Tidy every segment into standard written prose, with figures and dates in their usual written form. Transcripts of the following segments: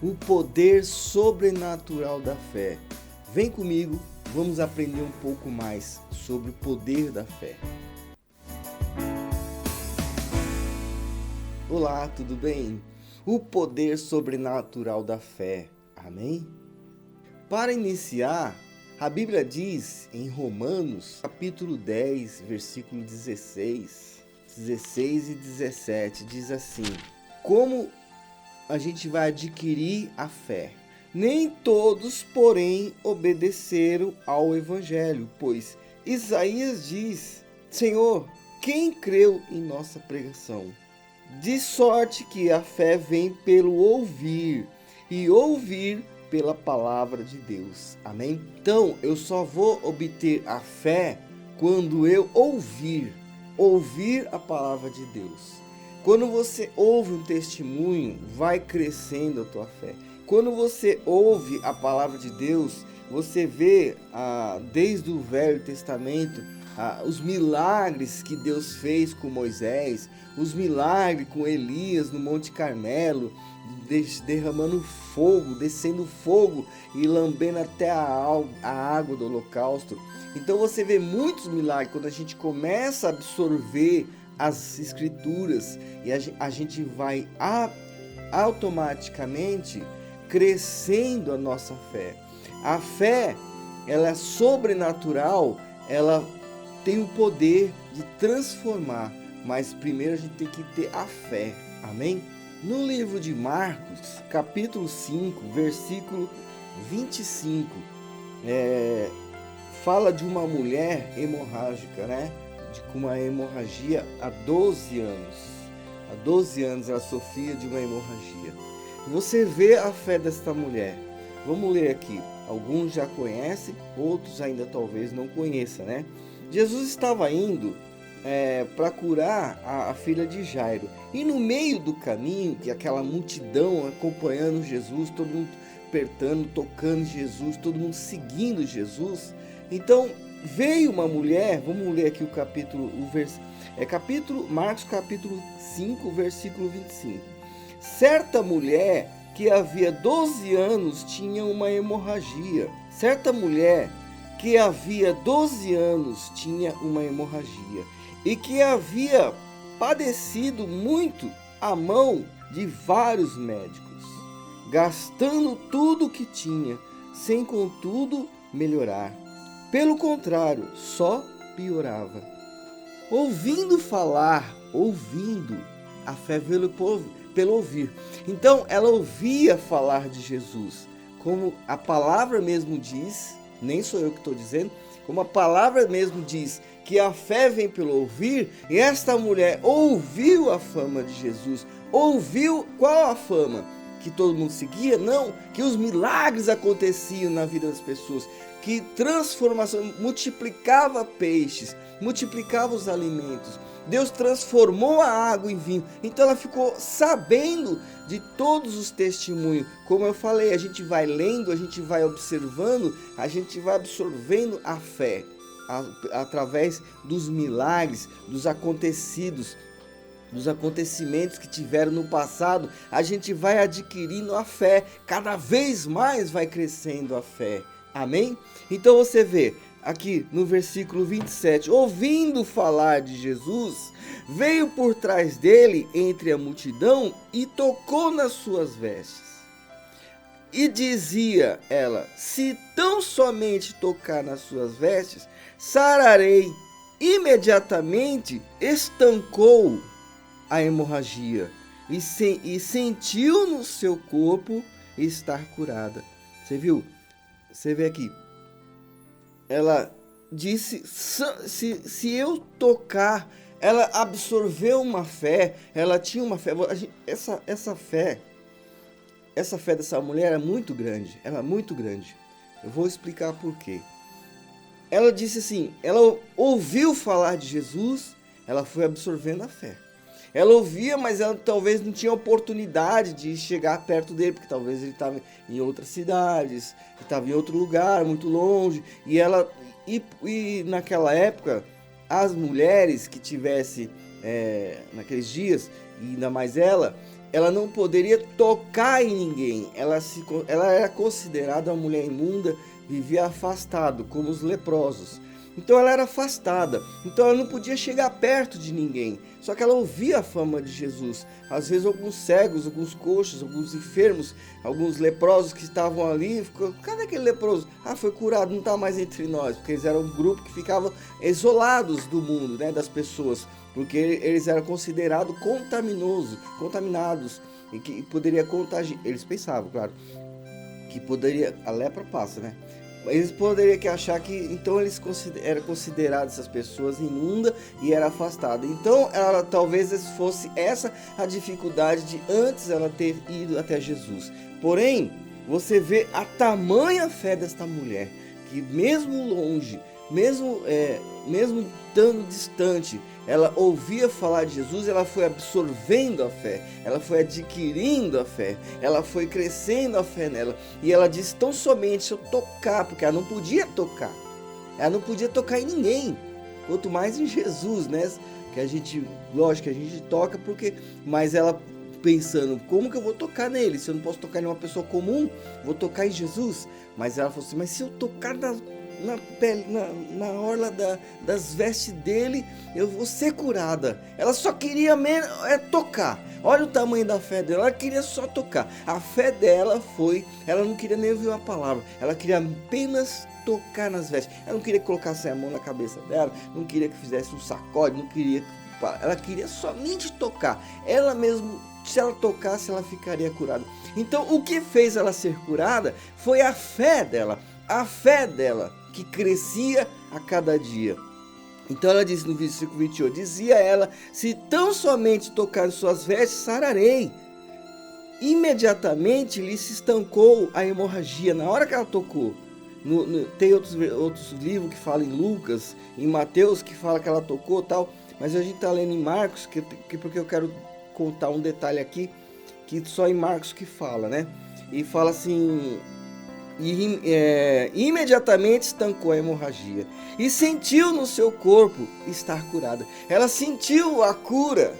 O poder sobrenatural da fé. Vem comigo, vamos aprender um pouco mais sobre o poder da fé. Olá, tudo bem? O poder sobrenatural da fé. Amém? Para iniciar, a Bíblia diz em Romanos, capítulo 10, versículo 16 e 17, diz assim: como a gente vai adquirir a fé? Nem todos, porém, obedeceram ao Evangelho, pois Isaías diz: Senhor, quem creu em nossa pregação? De sorte que a fé vem pelo ouvir, e ouvir pela palavra de Deus. Amém? Então, eu só vou obter a fé quando eu ouvir a palavra de Deus. Quando você ouve um testemunho, vai crescendo a tua fé. Quando você ouve a palavra de Deus, você vê desde o Velho Testamento os milagres que Deus fez com Moisés, os milagres com Elias no Monte Carmelo, derramando fogo, descendo fogo e lambendo até a água do holocausto. Então você vê muitos milagres quando a gente começa a absorver as escrituras, e a gente vai automaticamente crescendo a nossa fé. A fé, ela é sobrenatural, ela tem o poder de transformar, mas primeiro a gente tem que ter a fé. Amém? No livro de Marcos, capítulo 5, versículo 25, fala de uma mulher hemorrágica, com uma hemorragia há 12 anos. Há 12 anos ela sofria de uma hemorragia. Você vê a fé desta mulher. Vamos ler aqui. Alguns já conhecem, outros ainda talvez não conheçam, Jesus estava indo para curar a filha de Jairo. E no meio do caminho, que aquela multidão acompanhando Jesus, todo mundo apertando, tocando Jesus, todo mundo seguindo Jesus. Então veio uma mulher, vamos ler aqui Marcos capítulo 5, versículo 25. Certa mulher que havia 12 anos tinha uma hemorragia. Certa mulher que havia 12 anos tinha uma hemorragia e que havia padecido muito à mão de vários médicos, gastando tudo o que tinha, sem contudo melhorar. Pelo contrário, só piorava. Ouvindo, a fé veio pelo ouvir. Então, ela ouvia falar de Jesus, como a palavra mesmo diz, nem sou eu que estou dizendo, como a palavra mesmo diz, que a fé vem pelo ouvir, e esta mulher ouviu a fama de Jesus. Ouviu qual a fama? Que todo mundo seguia? Não, que os milagres aconteciam na vida das pessoas, que transformação, multiplicava peixes, multiplicava os alimentos. Deus transformou a água em vinho. Então ela ficou sabendo de todos os testemunhos. Como eu falei, a gente vai lendo, a gente vai observando, a gente vai absorvendo a fé através dos milagres, dos acontecimentos que tiveram no passado. A gente vai adquirindo a fé, cada vez mais vai crescendo a fé. Amém? Então você vê aqui no versículo 27, ouvindo falar de Jesus, veio por trás dele entre a multidão e tocou nas suas vestes. E dizia ela: se tão somente tocar nas suas vestes, sararei. Imediatamente estancou a hemorragia e sentiu no seu corpo estar curada. Você viu? Você vê aqui. Ela disse: se eu tocar, ela absorveu uma fé, ela tinha uma fé. Essa fé dessa mulher é muito grande, ela é muito grande. Eu vou explicar por quê. Ela disse assim, ela ouviu falar de Jesus, ela foi absorvendo a fé. Ela ouvia, mas ela talvez não tinha oportunidade de chegar perto dele, porque talvez ele estava em outras cidades, estava em outro lugar, muito longe. E naquela época, as mulheres que tivessem, naqueles dias, e ainda mais ela, ela não poderia tocar em ninguém. Ela era considerada uma mulher imunda, vivia afastado, como os leprosos. Então ela era afastada, então ela não podia chegar perto de ninguém. Só que ela ouvia a fama de Jesus. Às vezes alguns cegos, alguns coxos, alguns enfermos, alguns leprosos que estavam ali, cadê aquele leproso? Ah, foi curado, não está mais entre nós, porque eles eram um grupo que ficavam isolados do mundo, né, das pessoas, porque eles eram considerados contaminados, e que poderia contagiar. Eles pensavam, claro, que poderia, a lepra passa, né? Eles poderiam achar que então eles eram considerados essas pessoas imundas e era afastada. Então talvez fosse essa a dificuldade de antes ela ter ido até Jesus. Porém, você vê a tamanha fé desta mulher, que mesmo longe, mesmo estando distante, ela ouvia falar de Jesus, ela foi absorvendo a fé, ela foi adquirindo a fé, ela foi crescendo a fé nela. E ela disse, tão somente se eu tocar, porque ela não podia tocar em ninguém, quanto mais em Jesus, né? Que a gente, lógico que a gente toca, mas ela pensando, como que eu vou tocar nele? Se eu não posso tocar em uma pessoa comum, vou tocar em Jesus. Mas ela falou assim, mas se eu tocar na pele, na orla das vestes dele, eu vou ser curada. Ela só queria tocar. Olha o tamanho da fé dela, ela queria só tocar. A fé dela ela não queria nem ouvir uma palavra, ela queria apenas tocar nas vestes. Ela não queria que colocasse a mão na cabeça dela, não queria que fizesse um sacode, ela queria somente tocar. Ela mesmo, se ela tocasse, ela ficaria curada. Então o que fez ela ser curada foi a fé dela que crescia a cada dia. Então ela disse no versículo 28, dizia ela, se tão somente tocar em suas vestes, sararei. Imediatamente lhe se estancou a hemorragia, na hora que ela tocou. Tem outros livros que falam em Lucas, em Mateus, que fala que ela tocou tal, mas a gente está lendo em Marcos, porque eu quero contar um detalhe aqui, que só em Marcos que fala, né? E fala assim, imediatamente estancou a hemorragia e sentiu no seu corpo estar curada. Ela sentiu a cura.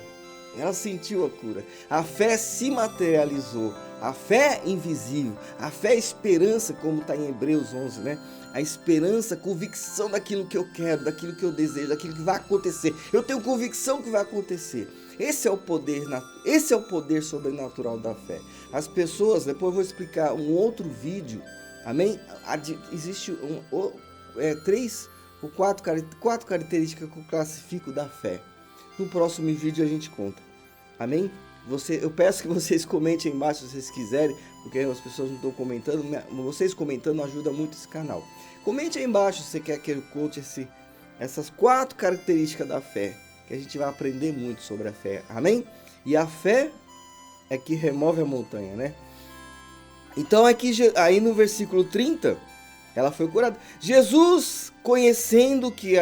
A fé se materializou. A fé invisível, a fé esperança, como está em Hebreus 11, né? A esperança, convicção daquilo que eu quero, daquilo que eu desejo, daquilo que vai acontecer. Eu tenho convicção que vai acontecer. Esse é o poder sobrenatural da fé. As pessoas, depois eu vou explicar um outro vídeo, amém? Existe três ou quatro características que eu classifico da fé. No próximo vídeo a gente conta, amém? Eu peço que vocês comentem aí embaixo se vocês quiserem, porque as pessoas não estão comentando. Vocês comentando ajuda muito esse canal. Comente aí embaixo se você quer que eu conte essas 4 características da fé, que a gente vai aprender muito sobre a fé, amém? E a fé é que remove a montanha, né? Então aqui, aí no versículo 30, ela foi curada. Jesus, conhecendo que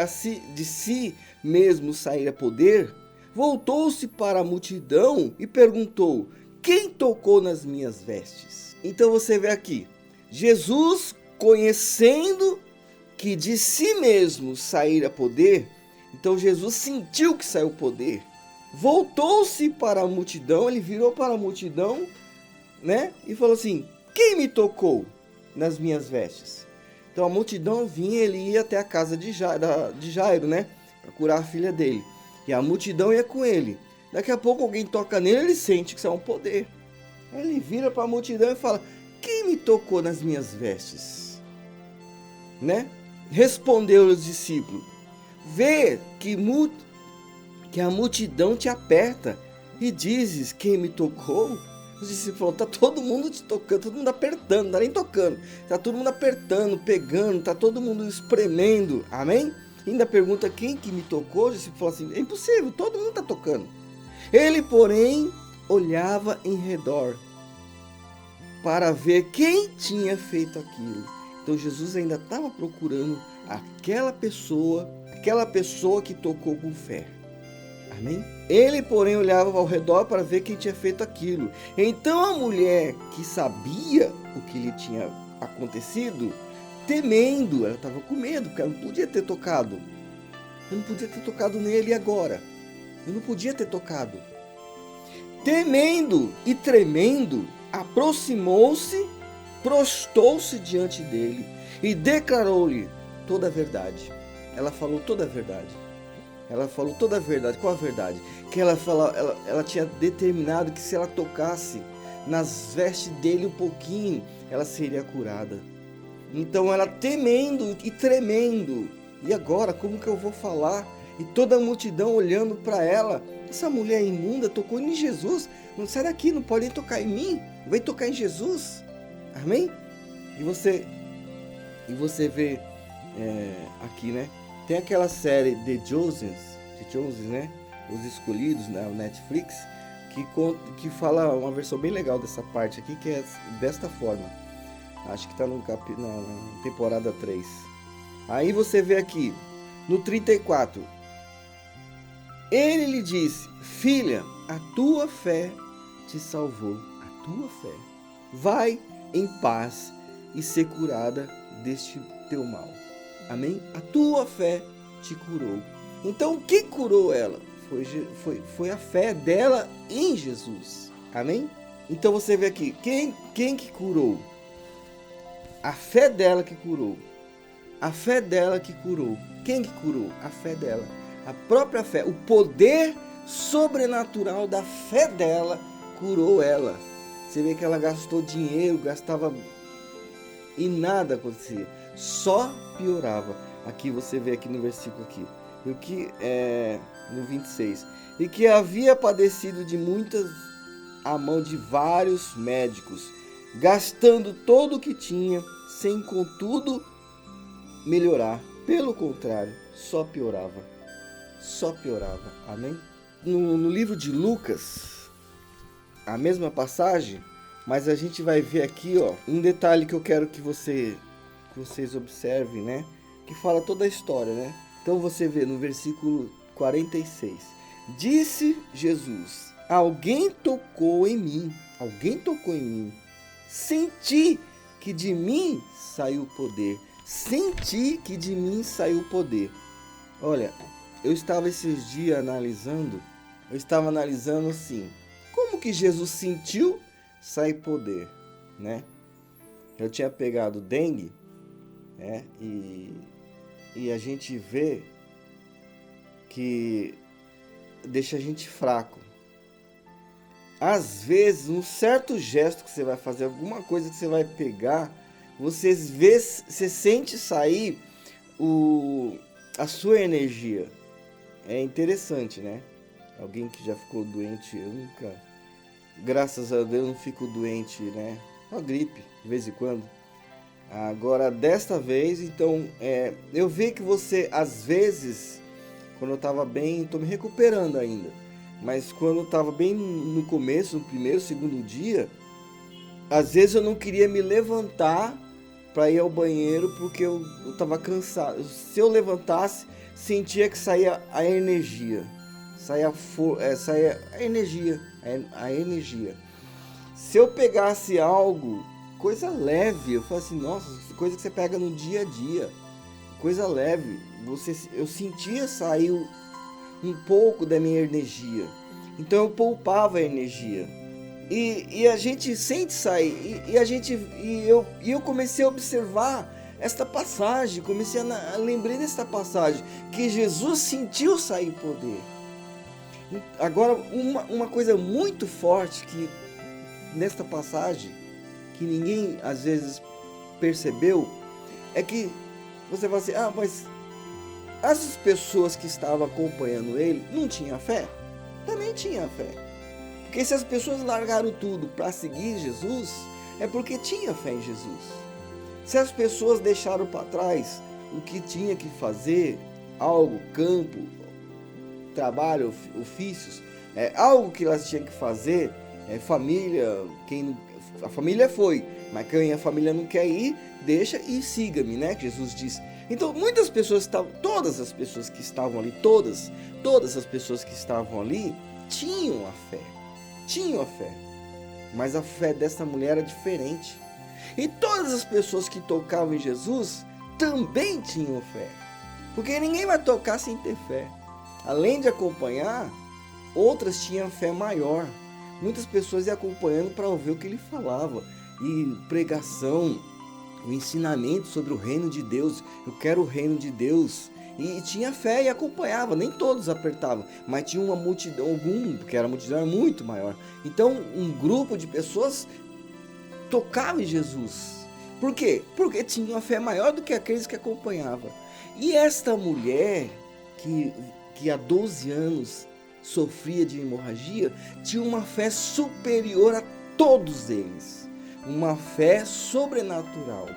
de si mesmo saíra poder, voltou-se para a multidão e perguntou, quem tocou nas minhas vestes? Então você vê aqui, Jesus, conhecendo que de si mesmo saíra poder, então Jesus sentiu que saiu poder, voltou-se para a multidão, ele virou para a multidão, né? E falou assim, quem me tocou nas minhas vestes? Então a multidão vinha, ele ia até a casa de Jairo, né? Para curar a filha dele. E a multidão ia com ele. Daqui a pouco alguém toca nele, ele sente que isso é um poder. Ele vira para a multidão e fala, quem me tocou nas minhas vestes? Né? Respondeu os discípulos, vê que a multidão te aperta e dizes, quem me tocou? Os discípulos falaram, tá todo mundo te tocando, todo mundo apertando, não tá nem tocando. Tá todo mundo apertando, pegando, tá todo mundo espremendo, amém? Ainda pergunta quem que me tocou, o discípulo fala assim, é impossível, todo mundo está tocando. Ele, porém, olhava em redor para ver quem tinha feito aquilo. Então Jesus ainda estava procurando aquela pessoa que tocou com fé. Amém? Ele, porém, olhava ao redor para ver quem tinha feito aquilo. Então a mulher que sabia o que lhe tinha acontecido, temendo, ela estava com medo, porque ela não podia ter tocado. Eu não podia ter tocado nele agora. Eu não podia ter tocado. temendo e tremendo, aproximou-se, prostou-se diante dele e declarou-lhe toda a verdade. Ela falou toda a verdade. Ela falou toda a verdade. Qual a verdade? Que ela tinha determinado que se ela tocasse nas vestes dele um pouquinho, ela seria curada. Então ela temendo e tremendo. E agora, como que eu vou falar? E toda a multidão olhando para ela. Essa mulher imunda tocou em Jesus. Não sai daqui, não pode nem tocar em mim. Vai tocar em Jesus. Amém? E você vê aqui, né? Tem aquela série The Chosen, né? Os Escolhidos, na Netflix, que fala uma versão bem legal dessa parte aqui, que é desta forma. Acho que está na temporada 3. Aí você vê aqui, no 34. Ele lhe disse: filha, a tua fé te salvou. A tua fé. Vai em paz e ser curada deste teu mal. Amém? A tua fé te curou. Então, o que curou ela? Foi a fé dela em Jesus. Amém? Então você vê aqui, quem que curou? A fé dela que curou. A fé dela que curou. Quem que curou? A fé dela. A própria fé. O poder sobrenatural da fé dela curou ela. Você vê que ela gastou dinheiro, gastava e nada acontecia. Só piorava. Aqui você vê aqui no versículo aqui. E o que no 26. E que havia padecido de muitas à mão de vários médicos, gastando todo o que tinha, sem contudo melhorar. Pelo contrário, só piorava. Só piorava. Amém? No livro de Lucas, a mesma passagem, mas a gente vai ver aqui, ó, um detalhe que eu quero que vocês observem, né? Que fala toda a história, né? Então você vê no versículo 46. Disse Jesus: alguém tocou em mim. Alguém tocou em mim. Senti que de mim saiu o poder. Senti que de mim saiu o poder. Olha, eu estava esses dias analisando. Eu estava analisando assim. Como que Jesus sentiu sair poder, né? Eu tinha pegado dengue, né? E a gente vê que deixa a gente fraco. Às vezes, um certo gesto que você vai fazer, alguma coisa que você vai pegar, você sente sair a sua energia. É interessante, né? Alguém que já ficou doente, eu nunca, graças a Deus, não fico doente, né? Uma gripe, de vez em quando. Agora, desta vez, então, eu vi que você, às vezes, quando eu estava bem, estou me recuperando ainda, mas quando eu estava bem no começo, no primeiro, segundo dia, às vezes eu não queria me levantar para ir ao banheiro porque eu estava cansado. Se eu levantasse, sentia que saía a energia, saía a energia. Se eu pegasse algo, coisa leve, eu falo assim, nossa, coisa que você pega no dia a dia, coisa leve, eu sentia sair um pouco da minha energia, então eu poupava a energia, e a gente sente sair, e eu comecei a observar esta passagem, lembrei desta passagem, que Jesus sentiu sair poder. Agora, uma coisa muito forte que nesta passagem, que ninguém às vezes percebeu, é que você fala assim, mas as pessoas que estavam acompanhando ele não tinham fé? Também tinham fé. Porque se as pessoas largaram tudo para seguir Jesus, é porque tinha fé em Jesus. Se as pessoas deixaram para trás o que tinha que fazer, algo, campo, trabalho, ofícios, algo que elas tinham que fazer, família, a família foi, mas quem a família não quer ir, deixa e siga-me, né? Que Jesus disse. Então, muitas pessoas todas as pessoas que estavam ali, todas as pessoas que estavam ali, tinham a fé, mas a fé dessa mulher era diferente. E todas as pessoas que tocavam em Jesus também tinham fé, porque ninguém vai tocar sem ter fé. Além de acompanhar, outras tinham fé maior, muitas pessoas iam acompanhando para ouvir o que ele falava. E pregação, o ensinamento sobre o reino de Deus, eu quero o reino de Deus. E tinha fé e acompanhava, nem todos apertavam, mas tinha uma multidão, porque a multidão era muito maior. Então um grupo de pessoas tocava em Jesus. Por quê? Porque tinha uma fé maior do que aqueles que acompanhavam. E esta mulher, que há 12 anos sofria de hemorragia, tinha uma fé superior a todos eles. Uma fé sobrenatural.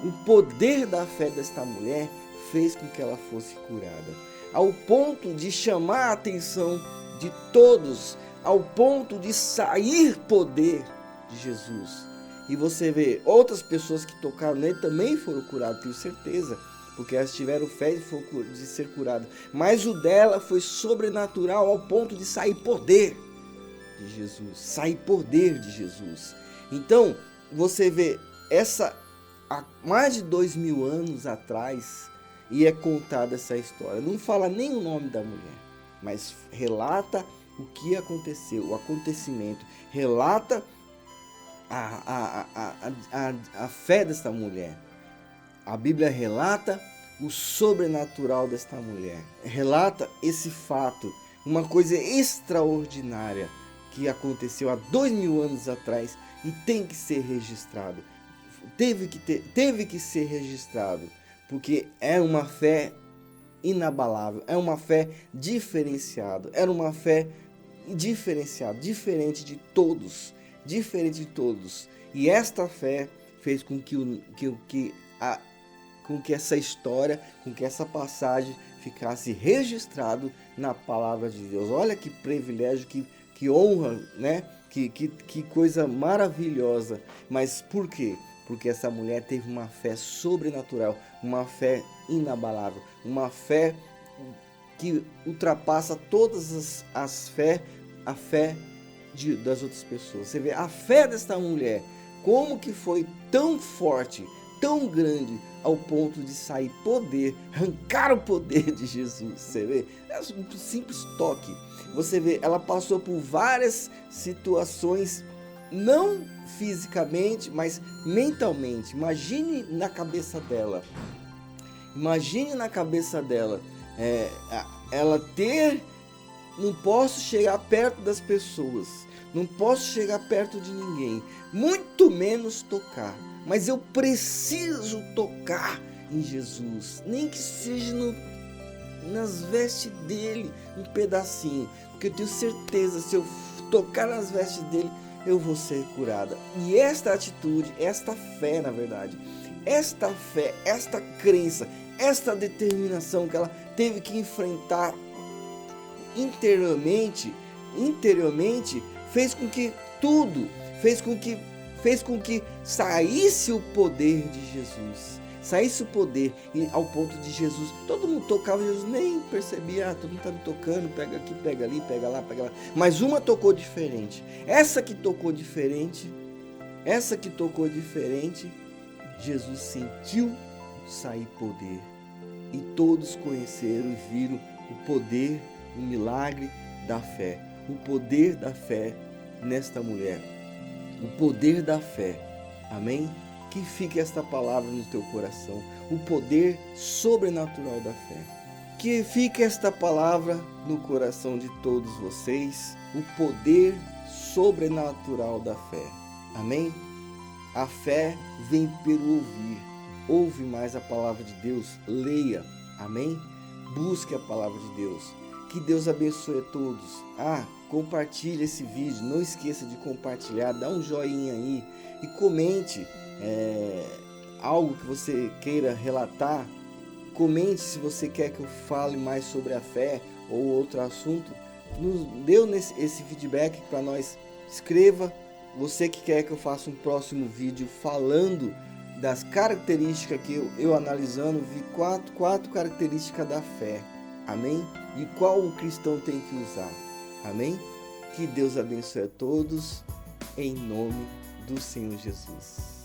O poder da fé desta mulher fez com que ela fosse curada, ao ponto de chamar a atenção de todos, ao ponto de sair poder de Jesus. E você vê, outras pessoas que tocaram nele também foram curadas, tenho certeza, porque elas tiveram fé de ser curadas. Mas o dela foi sobrenatural ao ponto de sair poder de Jesus, sair poder de Jesus. Então, você vê, há mais de 2000 anos atrás, e é contada essa história. Não fala nem o nome da mulher, mas relata o que aconteceu, o acontecimento. Relata a fé desta mulher. A Bíblia relata o sobrenatural desta mulher. Relata esse fato, uma coisa extraordinária que aconteceu há 2000 anos atrás e tem que ser registrado. Teve que ser registrado. Porque é uma fé inabalável, é uma fé diferenciada, era uma fé diferenciada, diferente de todos. E esta fé fez com que essa história, com que essa passagem ficasse registrado na palavra de Deus. Olha que privilégio, que honra, né? Que coisa maravilhosa. Mas por quê? Porque essa mulher teve uma fé sobrenatural, uma fé inabalável, uma fé que ultrapassa todas as fé, a fé das outras pessoas. Você vê a fé desta mulher, como que foi tão forte, tão grande, ao ponto de sair poder, arrancar o poder de Jesus. Você vê, é um simples toque. Você vê, ela passou por várias situações, não fisicamente, mas mentalmente. Imagine na cabeça dela. Ela ter, não posso chegar perto das pessoas, não posso chegar perto de ninguém, muito menos tocar. Mas eu preciso tocar em Jesus, nem que seja nas vestes dele, um pedacinho, porque eu tenho certeza, se eu tocar nas vestes dele, eu vou ser curada. E esta atitude, esta fé, na verdade, esta fé, esta crença, esta determinação que ela teve que enfrentar interiormente, fez com que saísse o poder de Jesus. Saísse o poder, e ao ponto de Jesus, todo mundo tocava, Jesus nem percebia, todo mundo está me tocando, pega aqui, pega ali, pega lá. Mas uma tocou diferente. Essa que tocou diferente, Jesus sentiu sair poder. E todos conheceram e viram o poder, o milagre da fé. O poder da fé nesta mulher. O poder da fé. Amém? Que fique esta palavra no teu coração, o poder sobrenatural da fé. Que fique esta palavra no coração de todos vocês, o poder sobrenatural da fé. Amém? A fé vem pelo ouvir. Ouve mais a palavra de Deus, leia. Amém? Busque a palavra de Deus. Que Deus abençoe a todos. Compartilhe esse vídeo, não esqueça de compartilhar, dá um joinha aí e comente algo que você queira relatar. Comente se você quer que eu fale mais sobre a fé ou outro assunto. Nos dê esse feedback para nós. Escreva, você que quer que eu faça um próximo vídeo falando das características que eu analisando, vi quatro características da fé. Amém? E qual o cristão tem que usar. Amém? Que Deus abençoe a todos, em nome do Senhor Jesus.